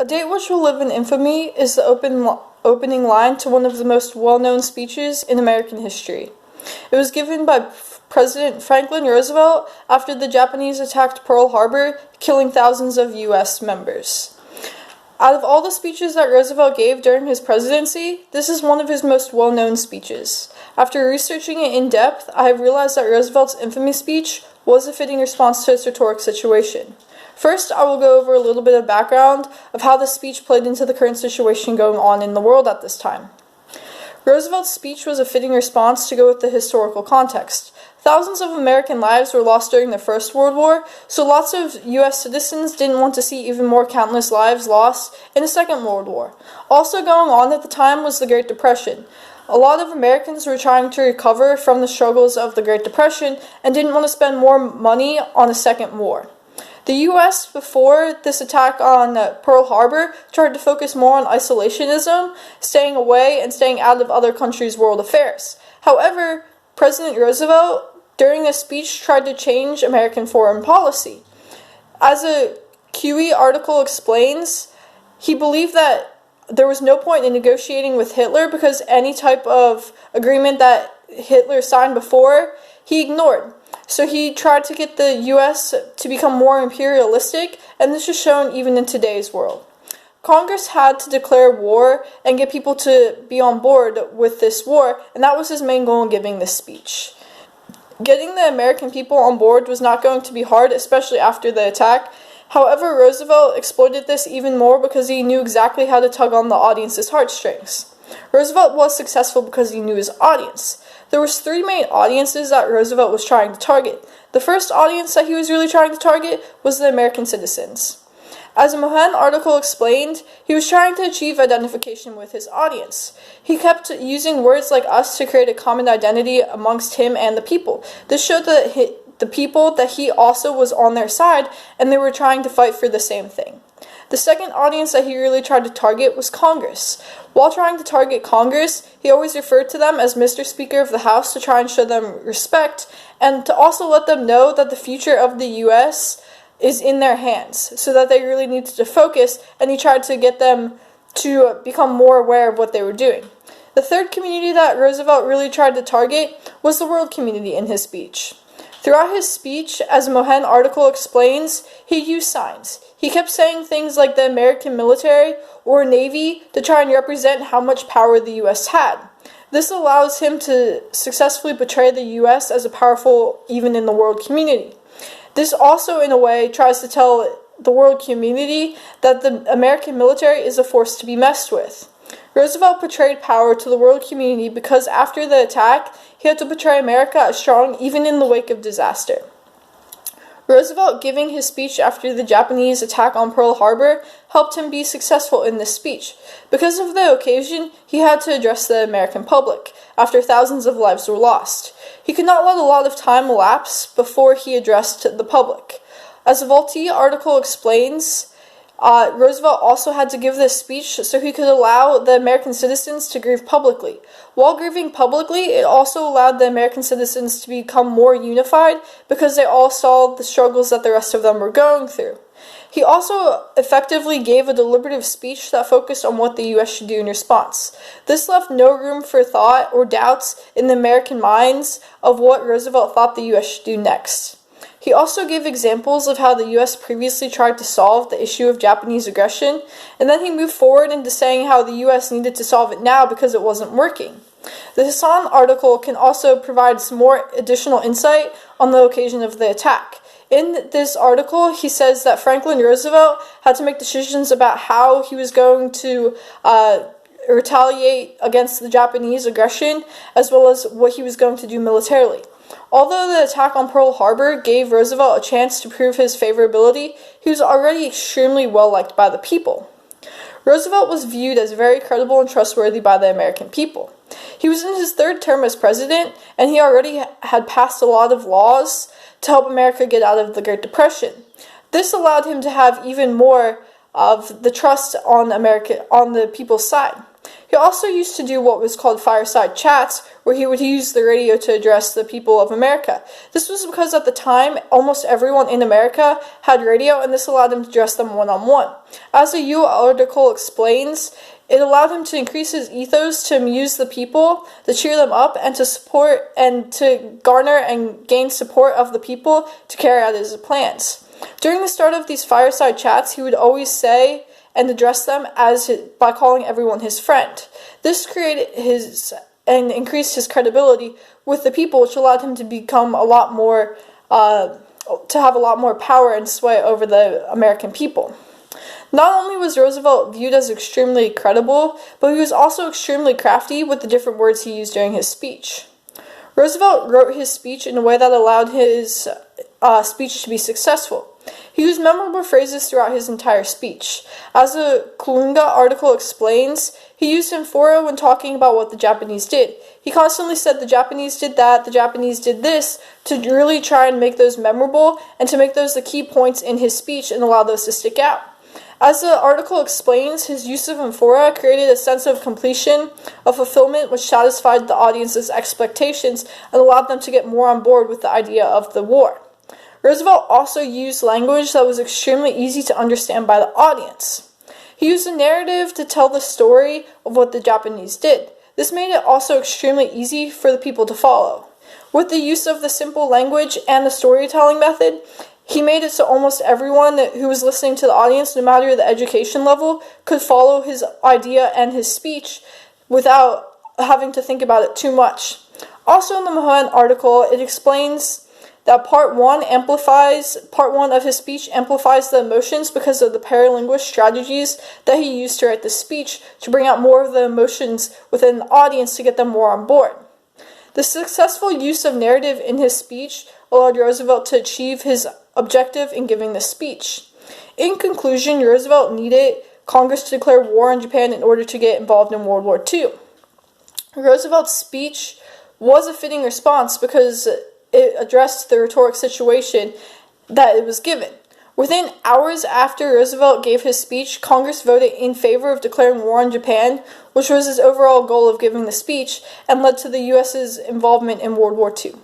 A date which will live in infamy is the opening line to one of the most well-known speeches in American history. It was given by President Franklin Roosevelt after the Japanese attacked Pearl Harbor, killing thousands of U.S. members. Out of all the speeches that Roosevelt gave during his presidency, this is one of his most well-known speeches. After researching it in depth, I have realized that Roosevelt's infamous speech was a fitting response to his rhetoric situation. First, I will go over a little bit of background of how this speech played into the current situation going on in the world at this time. Roosevelt's speech was a fitting response to go with the historical context. Thousands of American lives were lost during the First World War, so lots of U.S. citizens didn't want to see even more countless lives lost in the Second World War. Also going on at the time was the Great Depression. A lot of Americans were trying to recover from the struggles of the Great Depression and didn't want to spend more money on a second war. The U.S., before this attack on Pearl Harbor, tried to focus more on isolationism, staying away and staying out of other countries' world affairs. However, President Roosevelt, during this speech, tried to change American foreign policy. As a QE article explains, he believed that there was no point in negotiating with Hitler because any type of agreement that Hitler signed before, he ignored. So he tried to get the U.S. to become more imperialistic, and this is shown even in today's world. Congress had to declare war and get people to be on board with this war, and that was his main goal in giving this speech. Getting the American people on board was not going to be hard, especially after the attack. However, Roosevelt exploited this even more because he knew exactly how to tug on the audience's heartstrings. Roosevelt was successful because he knew his audience. There was three main audiences that Roosevelt was trying to target. The first audience that he was really trying to target was the American citizens. As a Mohan article explained, he was trying to achieve identification with his audience. He kept using words like us to create a common identity amongst him and the people. This showed the people that he also was on their side and they were trying to fight for the same thing. The second audience that he really tried to target was Congress. While trying to target Congress, he always referred to them as Mr. Speaker of the House to try and show them respect and to also let them know that the future of the U.S. is in their hands, so that they really needed to focus, and he tried to get them to become more aware of what they were doing. The third community that Roosevelt really tried to target was the world community in his speech. Throughout his speech, as Mohan article explains, he used signs. He kept saying things like the American military or Navy to try and represent how much power the U.S. had. This allows him to successfully portray the U.S. as a powerful even in the world community. This also, in a way, tries to tell the world community that the American military is a force to be messed with. Roosevelt portrayed power to the world community because after the attack, he had to portray America as strong even in the wake of disaster. Roosevelt giving his speech after the Japanese attack on Pearl Harbor helped him be successful in this speech. Because of the occasion, he had to address the American public after thousands of lives were lost. He could not let a lot of time elapse before he addressed the public. As the Voltaire article explains, Roosevelt also had to give this speech so he could allow the American citizens to grieve publicly. While grieving publicly, it also allowed the American citizens to become more unified because they all saw the struggles that the rest of them were going through. He also effectively gave a deliberative speech that focused on what the U.S. should do in response. This left no room for thought or doubts in the American minds of what Roosevelt thought the U.S. should do next. He also gave examples of how the U.S. previously tried to solve the issue of Japanese aggression, and then he moved forward into saying how the U.S. needed to solve it now because it wasn't working. The Hassan article can also provide some more additional insight on the occasion of the attack. In this article, he says that Franklin Roosevelt had to make decisions about how he was going to retaliate against the Japanese aggression, as well as what he was going to do militarily. Although the attack on Pearl Harbor gave Roosevelt a chance to prove his favorability, he was already extremely well liked by the people. Roosevelt was viewed as very credible and trustworthy by the American people. He was in his third term as president, and he already had passed a lot of laws to help America get out of the Great Depression. This allowed him to have even more of the trust on the people's side. He also used to do what was called fireside chats, where he would use the radio to address the people of America. This was because at the time, almost everyone in America had radio, and this allowed him to address them one-on-one. As the U article explains, it allowed him to increase his ethos to amuse the people, to cheer them up, and to support and to garner and gain support of the people to carry out his plans. During the start of these fireside chats, he would always say and address them by calling everyone his friend. This created and increased his credibility with the people, which allowed him to become to have a lot more power and sway over the American people. Not only was Roosevelt viewed as extremely credible, but he was also extremely crafty with the different words he used during his speech. Roosevelt wrote his speech in a way that allowed his speech to be successful. He used memorable phrases throughout his entire speech. As the Kulunga article explains, he used amphora when talking about what the Japanese did. He constantly said the Japanese did that, the Japanese did this, to really try and make those memorable and to make those the key points in his speech and allow those to stick out. As the article explains, his use of amphora created a sense of completion, of fulfillment, which satisfied the audience's expectations and allowed them to get more on board with the idea of the war. Roosevelt also used language that was extremely easy to understand by the audience. He used a narrative to tell the story of what the Japanese did. This made it also extremely easy for the people to follow. With the use of the simple language and the storytelling method, he made it so almost everyone who was listening to the audience, no matter the education level, could follow his idea and his speech without having to think about it too much. Also in the Mahan article, it explains that part one of his speech amplifies the emotions because of the paralinguist strategies that he used to write the speech to bring out more of the emotions within the audience to get them more on board. The successful use of narrative in his speech allowed Roosevelt to achieve his objective in giving the speech. In conclusion, Roosevelt needed Congress to declare war on Japan in order to get involved in World War II. Roosevelt's speech was a fitting response because it addressed the rhetoric situation that it was given. Within hours after Roosevelt gave his speech, Congress voted in favor of declaring war on Japan, which was his overall goal of giving the speech, and led to the U.S.'s involvement in World War II.